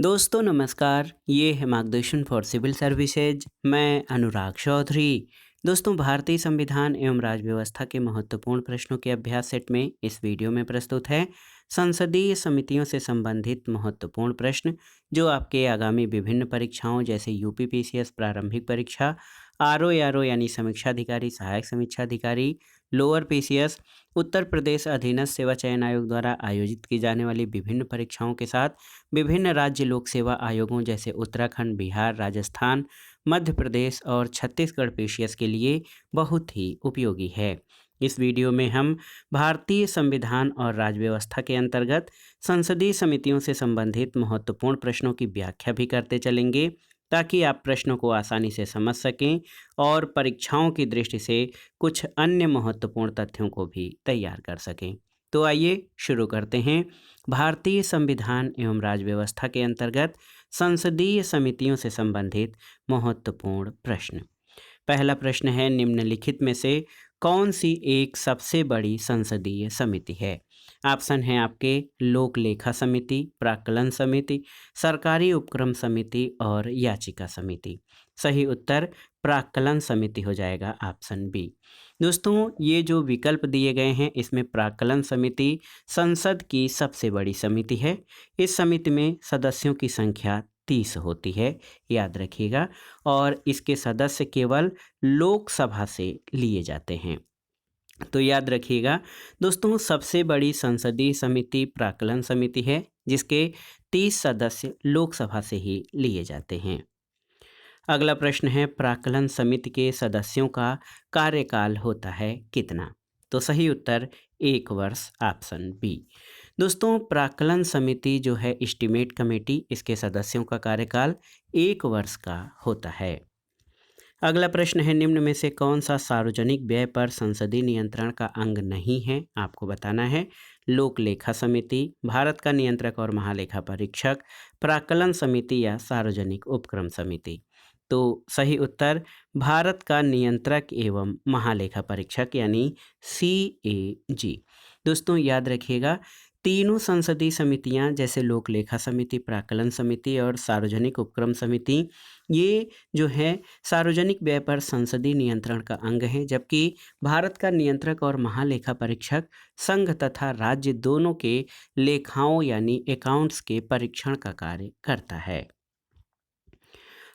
दोस्तों नमस्कार, ये है मार्गदर्शन फॉर सिविल सर्विसेज। मैं अनुराग चौधरी। दोस्तों, भारतीय संविधान एवं राज्य व्यवस्था के महत्वपूर्ण प्रश्नों के अभ्यास सेट में इस वीडियो में प्रस्तुत है संसदीय समितियों से संबंधित महत्वपूर्ण प्रश्न, जो आपके आगामी विभिन्न परीक्षाओं जैसे यूपीपीसीएस प्रारंभिक परीक्षा, आरओ यानी समीक्षा अधिकारी, सहायक समीक्षा अधिकारी, लोअर पीसीएस, उत्तर प्रदेश अधीनस्थ सेवा चयन आयोग द्वारा आयोजित की जाने वाली विभिन्न परीक्षाओं के साथ विभिन्न राज्य लोक सेवा आयोगों जैसे उत्तराखंड, बिहार, राजस्थान, मध्य प्रदेश और छत्तीसगढ़ पेशियस के लिए बहुत ही उपयोगी है। इस वीडियो में हम भारतीय संविधान और राज्य व्यवस्था के अंतर्गत संसदीय समितियों से संबंधित महत्वपूर्ण प्रश्नों की व्याख्या भी करते चलेंगे, ताकि आप प्रश्नों को आसानी से समझ सकें और परीक्षाओं की दृष्टि से कुछ अन्य महत्वपूर्ण तथ्यों को भी तैयार कर सकें। तो आइए शुरू करते हैं। भारतीय संविधान एवं राज्य व्यवस्था के अंतर्गत संसदीय समितियों से संबंधित महत्वपूर्ण प्रश्न। पहला प्रश्न है, निम्नलिखित में से कौन सी एक सबसे बड़ी संसदीय समिति है? ऑप्शन है आपके लोक लेखा समिति, प्राक्कलन समिति, सरकारी उपक्रम समिति और याचिका समिति। सही उत्तर प्राक्कलन समिति हो जाएगा, ऑप्शन बी। दोस्तों, ये जो विकल्प दिए गए हैं इसमें प्राक्कलन समिति संसद की सबसे बड़ी समिति है। इस समिति में सदस्यों की संख्या 30 होती है, याद रखिएगा, और इसके सदस्य केवल लोकसभा से लिए जाते हैं। तो याद रखिएगा दोस्तों, सबसे बड़ी संसदीय समिति प्राक्कलन समिति है, जिसके 30 सदस्य लोकसभा से ही लिए जाते हैं। अगला प्रश्न है, प्राक्कलन समिति के सदस्यों का कार्यकाल होता है कितना? तो सही उत्तर 1 वर्ष, ऑप्शन बी। दोस्तों, प्राक्कलन समिति जो है एस्टीमेट कमेटी, इसके सदस्यों का कार्यकाल 1 वर्ष का होता है। अगला प्रश्न है, निम्न में से कौन सा सार्वजनिक व्यय पर संसदीय नियंत्रण का अंग नहीं है? आपको बताना है। लोक लेखा समिति, भारत का नियंत्रक और महालेखा परीक्षक, प्राक्कलन समिति या सार्वजनिक उपक्रम समिति। तो सही उत्तर भारत का नियंत्रक एवं महालेखा परीक्षक यानी CAG। दोस्तों, याद रखिएगा, तीनों संसदीय समितियां जैसे लोक लेखा समिति, प्राक्कलन समिति और सार्वजनिक उपक्रम समिति, ये जो है सार्वजनिक व्यय पर संसदीय नियंत्रण का अंग है, जबकि भारत का नियंत्रक और महालेखा परीक्षक संघ तथा राज्य दोनों के लेखाओं यानी अकाउंट्स के परीक्षण का कार्य करता है।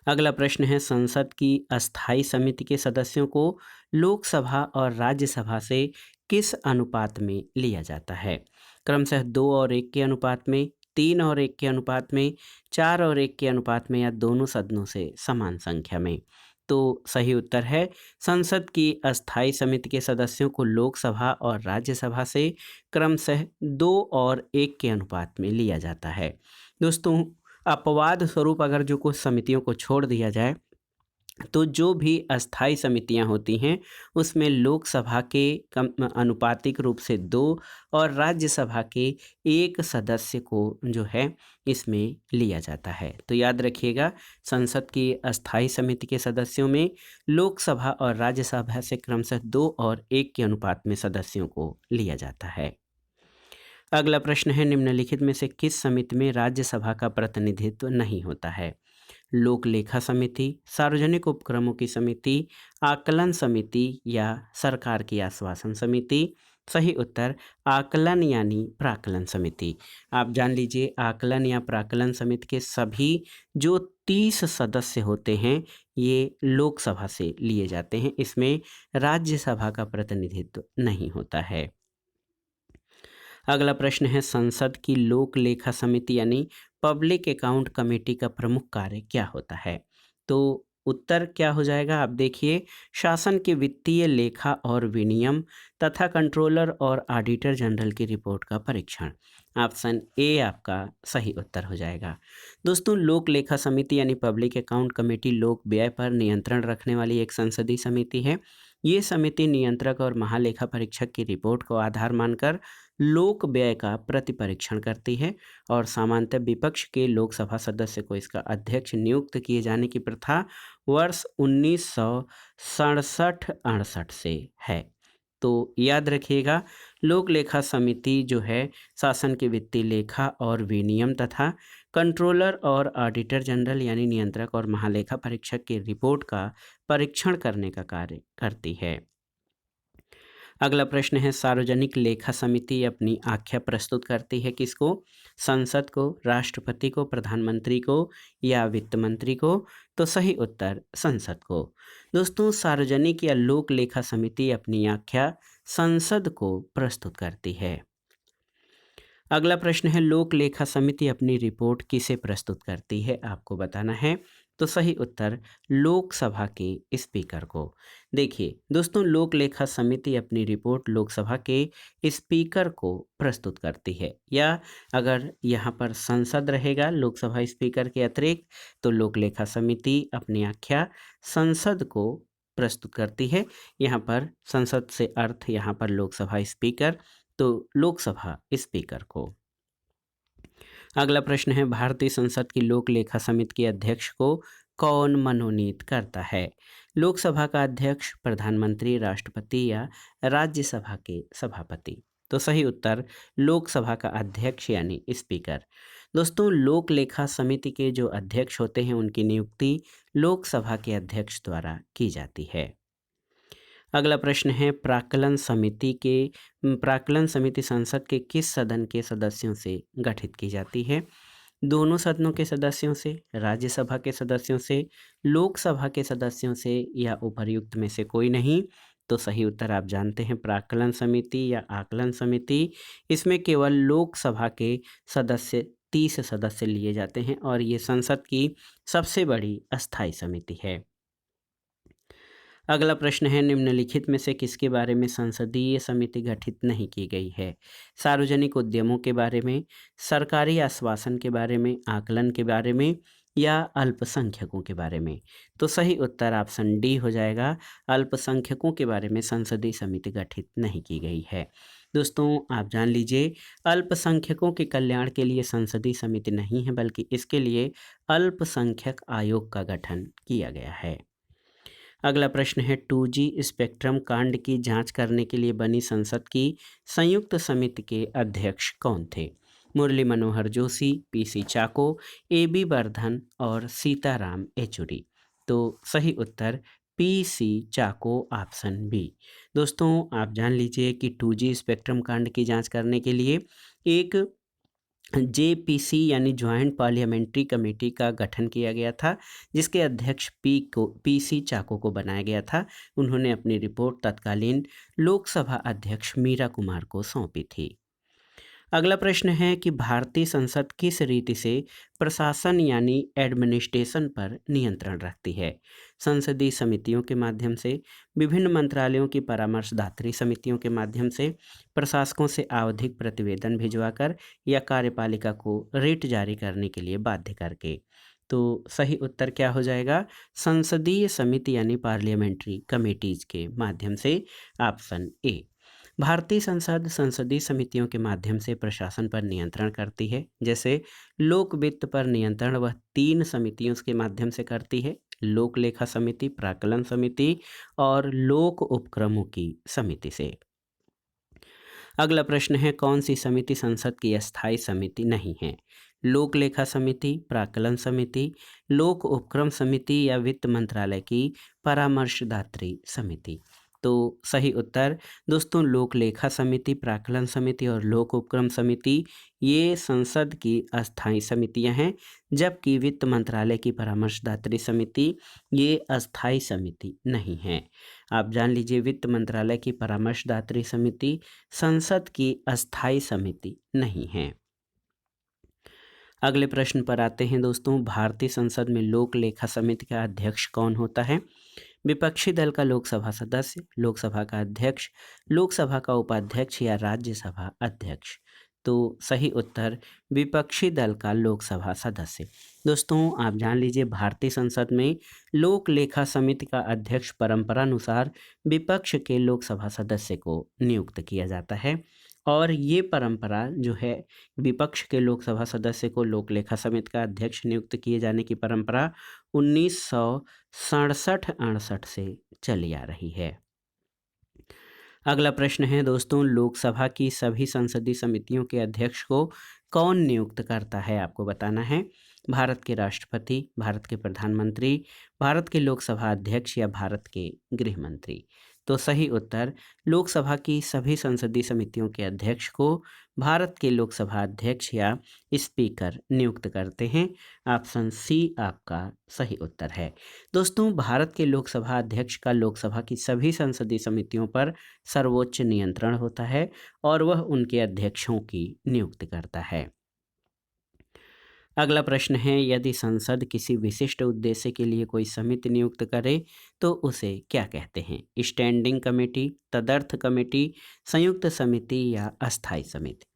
अगला प्रश्न है, संसद की अस्थायी समिति के सदस्यों को लोकसभा और राज्यसभा से किस अनुपात में लिया जाता है? क्रमशः 2 और 1 के अनुपात में, 3 और 1 के अनुपात में, 4 और 1 के अनुपात में या दोनों सदनों से समान संख्या में? तो सही उत्तर है, संसद की अस्थायी समिति के सदस्यों को लोकसभा और राज्यसभा से क्रमशः 2 और 1 के अनुपात में लिया जाता है। दोस्तों, अपवाद स्वरूप अगर जो कुछ समितियों को छोड़ दिया जाए, तो जो भी अस्थायी समितियां होती हैं उसमें लोकसभा के कम अनुपातिक रूप से 2 और राज्यसभा के 1 सदस्य को जो है इसमें लिया जाता है। तो याद रखिएगा, संसद की अस्थायी समिति के सदस्यों में लोकसभा और राज्यसभा से क्रमशः 2 और 1 के अनुपात में सदस्यों को लिया जाता है। अगला प्रश्न है, निम्नलिखित में से किस समिति में राज्यसभा का प्रतिनिधित्व नहीं होता है? लोक लेखा समिति, सार्वजनिक उपक्रमों की समिति, आकलन समिति या सरकार की आश्वासन समिति? सही उत्तर आकलन यानी प्राक्कलन समिति। आप जान लीजिए, आकलन या प्राक्कलन समिति के सभी जो 30 सदस्य होते हैं ये लोकसभा से लिए जाते हैं, इसमें राज्यसभा का प्रतिनिधित्व नहीं होता है। अगला प्रश्न है, संसद की लोक लेखा समिति यानी पब्लिक अकाउंट कमेटी का प्रमुख कार्य क्या होता है? तो उत्तर क्या हो जाएगा, आप देखिए, शासन के वित्तीय लेखा और विनियम तथा कंट्रोलर और ऑडिटर जनरल की रिपोर्ट का परीक्षण। ऑप्शन ए आपका सही उत्तर हो जाएगा। दोस्तों, लोक लेखा समिति यानी पब्लिक अकाउंट कमेटी लोक व्यय पर नियंत्रण रखने वाली एक संसदीय समिति है। ये समिति नियंत्रक और महालेखा परीक्षक की रिपोर्ट को आधार मानकर लोक व्यय का प्रतिपरीक्षण करती है, और सामान्यतः विपक्ष के लोकसभा सदस्य को इसका अध्यक्ष नियुक्त किए जाने की प्रथा वर्ष 1967-68 से है। तो याद रखिएगा, लोक लेखा समिति जो है शासन के वित्तीय लेखा और विनियम तथा कंट्रोलर और ऑडिटर जनरल यानी नियंत्रक और महालेखा परीक्षक की रिपोर्ट का परीक्षण करने का कार्य करती है। अगला प्रश्न है, सार्वजनिक लेखा समिति अपनी आख्या प्रस्तुत करती है किसको? संसद को, राष्ट्रपति को, प्रधानमंत्री को या वित्त मंत्री को? तो सही उत्तर संसद को। दोस्तों, सार्वजनिक या लोक लेखा समिति अपनी आख्या संसद को प्रस्तुत करती है। अगला प्रश्न है, लोक लेखा समिति अपनी रिपोर्ट किसे प्रस्तुत करती है? आपको बताना है। तो सही उत्तर लोकसभा के स्पीकर को। देखिए दोस्तों, लोक लेखा समिति अपनी रिपोर्ट लोकसभा के स्पीकर को प्रस्तुत करती है, या अगर यहाँ पर संसद रहेगा लोकसभा स्पीकर के अतिरिक्त, तो लोक लेखा समिति अपनी आख्या संसद को प्रस्तुत करती है। यहाँ पर संसद से अर्थ यहाँ पर लोकसभा स्पीकर, तो लोकसभा स्पीकर को। अगला प्रश्न है, भारतीय संसद की लोक लेखा समिति के अध्यक्ष को कौन मनोनीत करता है? लोकसभा का अध्यक्ष, प्रधानमंत्री, राष्ट्रपति या राज्यसभा के सभापति? तो सही उत्तर लोकसभा का अध्यक्ष यानी स्पीकर। दोस्तों, लोक लेखा समिति के जो अध्यक्ष होते हैं उनकी नियुक्ति लोकसभा के अध्यक्ष द्वारा की जाती है। अगला प्रश्न है, प्राक्कलन समिति संसद के किस सदन के सदस्यों से गठित की जाती है? दोनों सदनों के सदस्यों से, राज्यसभा के सदस्यों से, लोकसभा के सदस्यों से या उपर्युक्त में से कोई नहीं? तो सही उत्तर आप जानते हैं, प्राक्कलन समिति या आकलन समिति, इसमें केवल लोकसभा के सदस्य 30 सदस्य लिए जाते हैं और ये संसद की सबसे बड़ी अस्थायी समिति है। अगला प्रश्न है, निम्नलिखित में से किसके बारे में संसदीय समिति गठित नहीं की गई है? सार्वजनिक उद्यमों के बारे में, सरकारी आश्वासन के बारे में, आकलन के बारे में या अल्पसंख्यकों के बारे में? तो सही उत्तर ऑप्शन डी हो जाएगा, अल्पसंख्यकों के बारे में संसदीय समिति गठित नहीं की गई है। दोस्तों, आप जान लीजिए, अल्पसंख्यकों के कल्याण के लिए संसदीय समिति नहीं है, बल्कि इसके लिए अल्पसंख्यक आयोग का गठन किया गया है। अगला प्रश्न है, 2G स्पेक्ट्रम कांड की जांच करने के लिए बनी संसद की संयुक्त समिति के अध्यक्ष कौन थे? मुरली मनोहर जोशी, PC चाको, AB वर्धन और सीताराम येचुरी? तो सही उत्तर PC चाको ऑप्शन बी। दोस्तों, आप जान लीजिए कि 2G स्पेक्ट्रम कांड की जांच करने के लिए एक JPC यानी ज्वाइंट पार्लियामेंट्री कमेटी का गठन किया गया था, जिसके अध्यक्ष PC चाको को बनाया गया था। उन्होंने अपनी रिपोर्ट तत्कालीन लोकसभा अध्यक्ष मीरा कुमार को सौंपी थी। अगला प्रश्न है कि भारतीय संसद किस रीति से प्रशासन यानी एडमिनिस्ट्रेशन पर नियंत्रण रखती है? संसदीय समितियों के माध्यम से, विभिन्न मंत्रालयों की परामर्शदात्री समितियों के माध्यम से, प्रशासकों से आवधिक प्रतिवेदन भिजवाकर या कार्यपालिका को रिट जारी करने के लिए बाध्य करके? तो सही उत्तर क्या हो जाएगा? संसदीय समिति यानी पार्लियामेंट्री कमेटीज के माध्यम से, ऑप्शन ए। भारतीय संसद संसदीय समितियों के माध्यम से प्रशासन पर नियंत्रण करती है। जैसे लोक वित्त पर नियंत्रण वह 3 समितियों के माध्यम से करती है, लोक लेखा समिति, प्राक्कलन समिति और लोक उपक्रमों की समिति से। अगला प्रश्न है, कौन सी समिति संसद की अस्थायी समिति नहीं है? लोक लेखा समिति, प्राक्कलन समिति, लोक उपक्रम समिति या वित्त मंत्रालय की परामर्शदात्री समिति? तो सही उत्तर दोस्तों लोक लेखा समिति, प्राक्कलन समिति और लोक उपक्रम समिति ये संसद की अस्थायी समितियां हैं, जबकि वित्त मंत्रालय की परामर्शदात्री समिति ये अस्थायी समिति नहीं है। आप जान लीजिए, वित्त मंत्रालय की परामर्शदात्री समिति संसद की अस्थायी समिति नहीं है। अगले प्रश्न पर आते हैं दोस्तों, भारतीय संसद में लोक लेखा समिति का अध्यक्ष कौन होता है? विपक्षी दल का लोकसभा सदस्य, लोकसभा का अध्यक्ष, लोकसभा का उपाध्यक्ष या राज्यसभा अध्यक्ष? तो सही उत्तर विपक्षी दल का लोकसभा सदस्य। दोस्तों, आप जान लीजिए, भारतीय संसद में लोक लेखा समिति का अध्यक्ष परंपरानुसार विपक्ष के लोकसभा सदस्य को नियुक्त किया जाता है और ये परंपरा जो है, विपक्ष के लोकसभा सदस्य को लोक लेखा समिति का अध्यक्ष नियुक्त किए जाने की परंपरा 1967-68 से चली आ रही है। अगला प्रश्न है दोस्तों, लोकसभा की सभी संसदीय समितियों के अध्यक्ष को कौन नियुक्त करता है? आपको बताना है। भारत के राष्ट्रपति, भारत के प्रधानमंत्री, भारत के लोकसभा अध्यक्ष या भारत के गृह मंत्री। तो सही उत्तर, लोकसभा की सभी संसदीय समितियों के अध्यक्ष को भारत के लोकसभा अध्यक्ष या स्पीकर नियुक्त करते हैं। ऑप्शन सी आपका सही उत्तर है। दोस्तों, भारत के लोकसभा अध्यक्ष का लोकसभा की सभी संसदीय समितियों पर सर्वोच्च नियंत्रण होता है और वह उनके अध्यक्षों की नियुक्ति करता है। अगला प्रश्न है, यदि संसद किसी विशिष्ट उद्देश्य के लिए कोई समिति नियुक्त करे तो उसे क्या कहते हैं? स्टैंडिंग कमेटी, तदर्थ कमेटी, संयुक्त समिति या अस्थायी समिति।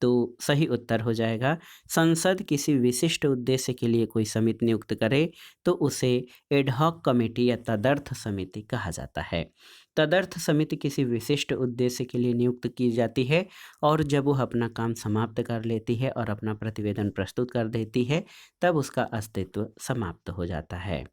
तो सही उत्तर हो जाएगा, संसद किसी विशिष्ट उद्देश्य के लिए कोई समिति नियुक्त करे तो उसे एडहॉक कमेटी या तदर्थ समिति कहा जाता है। तदर्थ समिति किसी विशिष्ट उद्देश्य के लिए नियुक्त की जाती है और जब वह अपना काम समाप्त कर लेती है और अपना प्रतिवेदन प्रस्तुत कर देती है, तब उसका अस्तित्व समाप्त हो जाता है।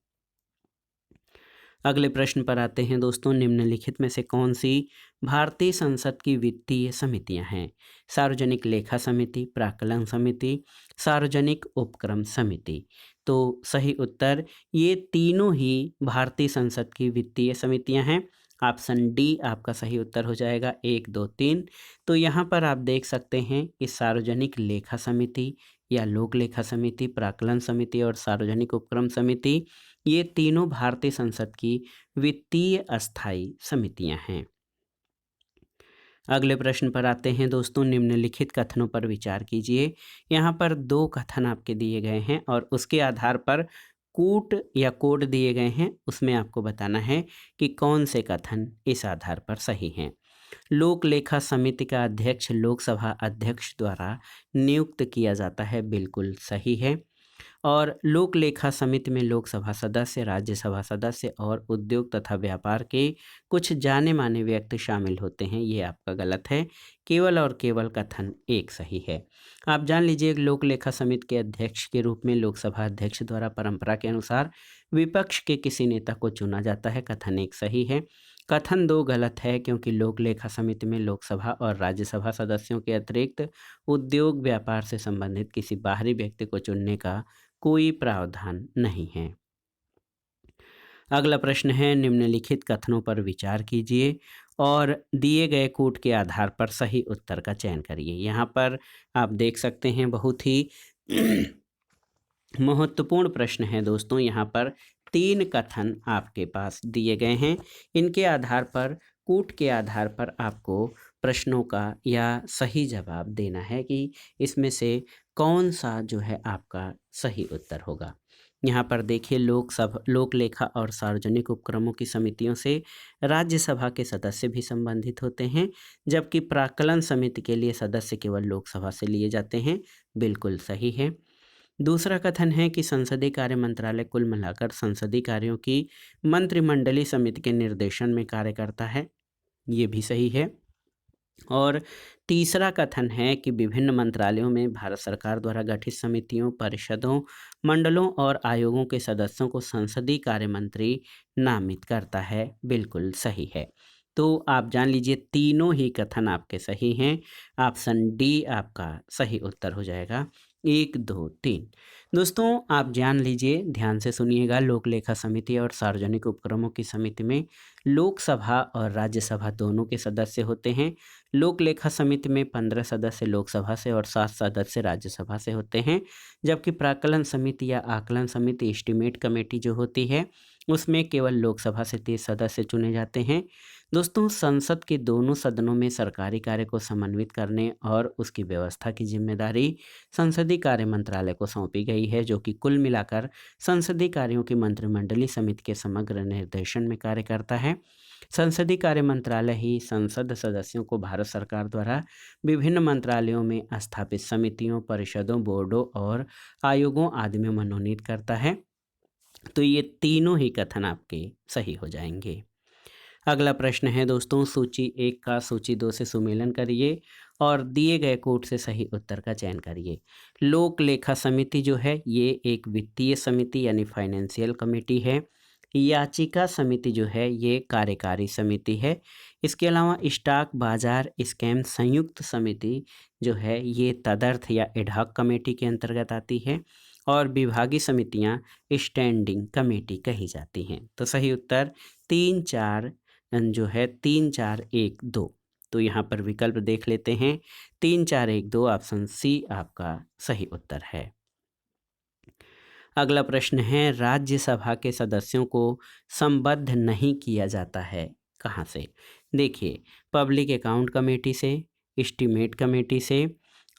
अगले प्रश्न पर आते हैं दोस्तों, निम्नलिखित में से कौन सी भारतीय संसद की वित्तीय समितियां हैं? सार्वजनिक लेखा समिति, प्राक्कलन समिति, सार्वजनिक उपक्रम समिति। तो सही उत्तर, ये तीनों ही भारतीय संसद की वित्तीय समितियां हैं। ऑप्शन डी आपका सही उत्तर हो जाएगा, 1, 2, 3। तो यहाँ पर आप देख सकते हैं कि सार्वजनिक लेखा समिति या लोक लेखा समिति, प्राक्कलन समिति और सार्वजनिक उपक्रम समिति, ये तीनों भारतीय संसद की वित्तीय अस्थायी समितियां हैं। अगले प्रश्न पर आते हैं दोस्तों, निम्नलिखित कथनों पर विचार कीजिए। यहाँ पर 2 कथन आपके दिए गए हैं और उसके आधार पर कूट या कोड दिए गए हैं, उसमें आपको बताना है कि कौन से कथन इस आधार पर सही हैं। लोक लेखा समिति का अध्यक्ष लोकसभा अध्यक्ष द्वारा नियुक्त किया जाता है, बिल्कुल सही है। और लोक लेखा समिति में लोकसभा सदस्य, राज्यसभा सदस्य और उद्योग तथा व्यापार के कुछ जाने माने व्यक्ति शामिल होते हैं, ये आपका गलत है। केवल और केवल कथन एक सही है। आप जान लीजिए, लोक लेखा समिति के अध्यक्ष के रूप में लोकसभा अध्यक्ष द्वारा परंपरा के अनुसार विपक्ष के किसी नेता को चुना जाता है, कथन एक सही है। कथन 2 गलत है, क्योंकि लोक लेखा समिति में लोकसभा और राज्यसभा सदस्यों के अतिरिक्त उद्योग व्यापार से संबंधित किसी बाहरी व्यक्ति को चुनने का कोई प्रावधान नहीं है। अगला प्रश्न है, निम्नलिखित कथनों पर विचार कीजिए और दिए गए कूट के आधार पर सही उत्तर का चयन करिए। यहाँ पर आप देख सकते हैं, बहुत ही महत्वपूर्ण प्रश्न है दोस्तों। यहाँ पर 3 कथन आपके पास दिए गए हैं। इनके आधार पर, कूट के आधार पर आपको प्रश्नों का या सही जवाब देना है कि इसमें से कौन सा जो है आपका सही उत्तर होगा। यहाँ पर देखिए, लोक लेखा और सार्वजनिक उपक्रमों की समितियों से राज्यसभा के सदस्य भी संबंधित होते हैं, जबकि प्राक्कलन समिति के लिए सदस्य केवल लोकसभा से लिए जाते हैं, बिल्कुल सही है। दूसरा कथन है कि संसदीय कार्य मंत्रालय कुल मिलाकर संसदीय कार्यों की मंत्रिमंडलीय समिति के निर्देशन में कार्य करता है, ये भी सही है। और तीसरा कथन है कि विभिन्न मंत्रालयों में भारत सरकार द्वारा गठित समितियों, परिषदों, मंडलों और आयोगों के सदस्यों को संसदीय कार्य मंत्री नामित करता है, बिल्कुल सही है। तो आप जान लीजिए, तीनों ही कथन आपके सही हैं। ऑप्शन डी आपका सही उत्तर हो जाएगा, 1, 2, 3। दोस्तों, आप जान लीजिए, ध्यान से सुनिएगा, लोक लेखा समिति और सार्वजनिक उपक्रमों की समिति में लोकसभा और राज्यसभा दोनों के सदस्य होते हैं। लोक लेखा समिति में 15 सदस्य लोकसभा से और 7 सदस्य राज्यसभा से होते हैं, जबकि प्राक्कलन समिति या आकलन समिति, एस्टीमेट कमेटी जो होती है, उसमें केवल लोकसभा से 30 सदस्य चुने जाते हैं। दोस्तों, संसद के दोनों सदनों में सरकारी कार्य को समन्वित करने और उसकी व्यवस्था की जिम्मेदारी संसदीय कार्य मंत्रालय को सौंपी गई है, जो कि कुल मिलाकर संसदीय कार्यों की मंत्रिमंडलीय समिति के समग्र निर्देशन में कार्य करता है। संसदीय कार्य मंत्रालय ही संसद सदस्यों को भारत सरकार द्वारा विभिन्न मंत्रालयों में स्थापित समितियों, परिषदों, बोर्डों और आयोगों आदि में मनोनीत करता है। तो ये तीनों ही कथन आपके सही हो जाएंगे। अगला प्रश्न है दोस्तों, सूची 1 का सूची 2 से सुमेलन करिए और दिए गए कोड से सही उत्तर का चयन करिए। लोक लेखा समिति जो है, ये एक वित्तीय समिति यानी फाइनेंशियल कमेटी है। याचिका समिति जो है, ये कार्यकारी समिति है। इसके अलावा स्टॉक बाजार स्कैम संयुक्त समिति जो है ये तदर्थ या एडहॉक कमेटी के अंतर्गत आती है और विभागीय समितियां स्टैंडिंग कमेटी कही जाती हैं। तो सही उत्तर 3-4 जो है 3-4-1-2। तो यहाँ पर विकल्प देख लेते हैं, 3-4-1-2 ऑप्शन सी आपका सही उत्तर है। अगला प्रश्न है, राज्यसभा के सदस्यों को संबद्ध नहीं किया जाता है, कहाँ से? देखिए, पब्लिक अकाउंट कमेटी से, एस्टीमेट कमेटी से,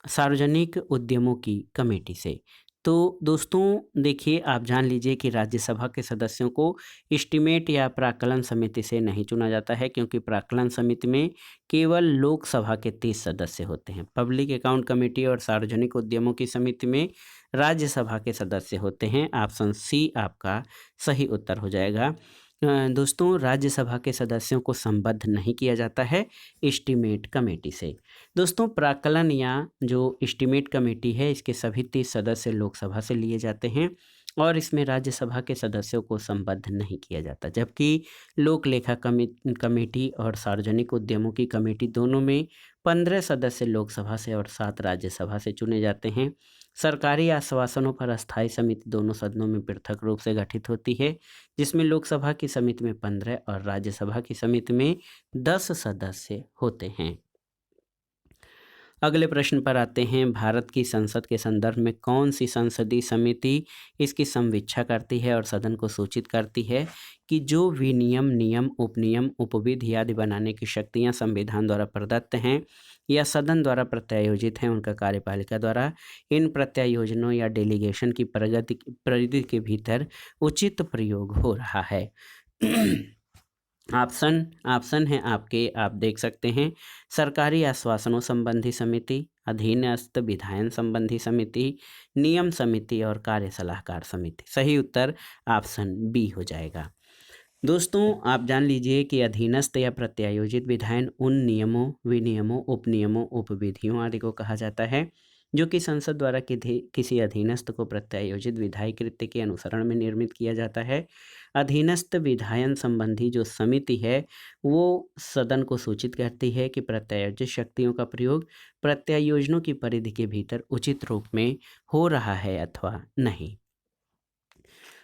सार्वजनिक उद्यमों की कमेटी से। तो दोस्तों देखिए, आप जान लीजिए कि राज्यसभा के सदस्यों को एस्टीमेट या प्राक्कलन समिति से नहीं चुना जाता है, क्योंकि प्राक्कलन समिति में केवल लोकसभा के 30 सदस्य होते हैं। पब्लिक अकाउंट कमेटी और सार्वजनिक उद्यमों की समिति में राज्यसभा के सदस्य होते हैं। ऑप्शन सी आपका सही उत्तर हो जाएगा। दोस्तों, राज्यसभा के सदस्यों को संबद्ध नहीं किया जाता है एस्टीमेट कमेटी से। दोस्तों, प्राक्कलन या जो एस्टीमेट कमेटी है, इसके सभी 30 सदस्य लोकसभा से लिए जाते हैं और इसमें राज्यसभा के सदस्यों को संबद्ध नहीं किया जाता। जबकि लोक लेखा कमेटी और सार्वजनिक उद्यमों की कमेटी दोनों में 15 सदस्य लोकसभा से और 7 राज्यसभा से चुने जाते हैं। सरकारी आश्वासनों पर अस्थायी समिति दोनों सदनों में पृथक रूप से गठित होती है, जिसमें लोकसभा की समिति में 15 और राज्यसभा की समिति में 10 सदस्य होते हैं। अगले प्रश्न पर आते हैं, भारत की संसद के संदर्भ में कौन सी संसदीय समिति इसकी संवीक्षा करती है और सदन को सूचित करती है कि जो विनियम, नियम, उपनियम, उपविधि आदि बनाने की शक्तियां संविधान द्वारा प्रदत्त हैं या सदन द्वारा प्रत्यायोजित हैं, उनका कार्यपालिका द्वारा इन प्रत्यायोजनों या डेलीगेशन की परिधि के भीतर उचित प्रयोग हो रहा है। ऑप्शन है आपके, आप देख सकते हैं, सरकारी आश्वासनों संबंधी समिति, अधीनस्थ विधायन संबंधी समिति, नियम समिति और कार्य सलाहकार समिति। सही उत्तर ऑप्शन बी हो जाएगा। दोस्तों, आप जान लीजिए कि अधीनस्थ या प्रत्यायोजित विधायन उन नियमों, विनियमों, उपनियमों, उपविधियों आदि को कहा जाता है जो कि संसद द्वारा किसी अधीनस्थ को प्रत्यायोजित विधायी कृत्य के अनुसरण में निर्मित किया जाता है। अधीनस्थ विधायन संबंधी जो समिति है वो सदन को सूचित करती है कि प्रत्यायोजित शक्तियों का प्रयोग प्रत्यायोजनों की परिधि के भीतर उचित रूप में हो रहा है अथवा नहीं।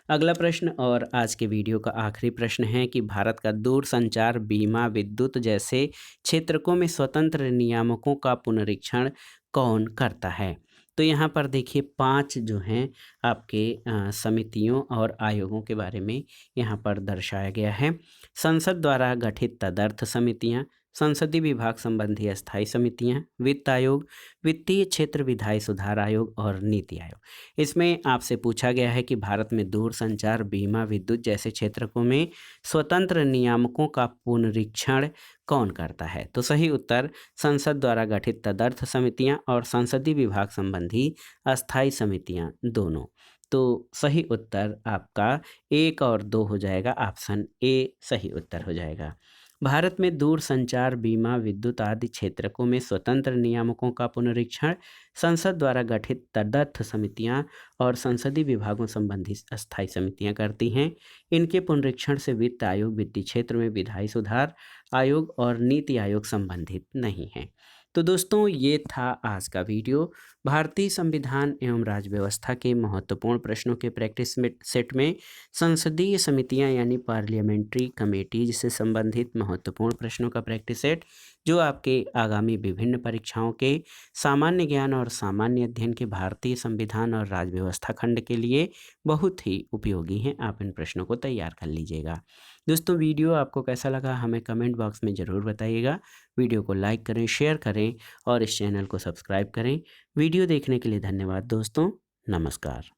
अगला प्रश्न और आज के वीडियो का आखिरी प्रश्न है कि भारत का दूरसंचार, बीमा, विद्युत जैसे क्षेत्रकों में स्वतंत्र नियामकों का पुनरीक्षण कौन करता है? तो यहाँ पर देखिए 5 जो हैं आपके समितियों और आयोगों के बारे में यहाँ पर दर्शाया गया है। संसद द्वारा गठित तदर्थ समितियाँ, संसदीय विभाग संबंधी अस्थायी समितियाँ, वित्त आयोग, वित्तीय क्षेत्र विधायी सुधार आयोग और नीति आयोग। इसमें आपसे पूछा गया है कि भारत में दूरसंचार, बीमा, विद्युत जैसे क्षेत्रकों में स्वतंत्र नियामकों का पुनरीक्षण कौन करता है? तो सही उत्तर संसद द्वारा गठित तदर्थ समितियां और संसदीय विभाग संबंधी अस्थायी समितियां दोनों। तो सही उत्तर आपका 1 और 2 हो जाएगा। ऑप्शन ए सही उत्तर हो जाएगा। भारत में दूरसंचार, बीमा, विद्युत आदि क्षेत्रकों में स्वतंत्र नियामकों का पुनरीक्षण संसद द्वारा गठित तदर्थ समितियां और संसदीय विभागों संबंधी अस्थायी समितियां करती हैं। इनके पुनरीक्षण से वित्त आयोग, वित्तीय क्षेत्र में विधायी सुधार आयोग और नीति आयोग संबंधित नहीं हैं। तो दोस्तों, ये था आज का वीडियो। भारतीय संविधान एवं राज्य व्यवस्था के महत्वपूर्ण प्रश्नों के प्रैक्टिस सेट में संसदीय समितियां यानी पार्लियामेंट्री कमेटी से संबंधित महत्वपूर्ण प्रश्नों का प्रैक्टिस सेट, जो आपके आगामी विभिन्न परीक्षाओं के सामान्य ज्ञान और सामान्य अध्ययन के भारतीय संविधान और राज्य व्यवस्था खंड के लिए बहुत ही उपयोगी हैं। आप इन प्रश्नों को तैयार कर लीजिएगा। दोस्तों, वीडियो आपको कैसा लगा हमें कमेंट बॉक्स में ज़रूर बताइएगा। वीडियो को लाइक करें, शेयर करें और इस चैनल को सब्सक्राइब करें। वीडियो देखने के लिए धन्यवाद दोस्तों। नमस्कार।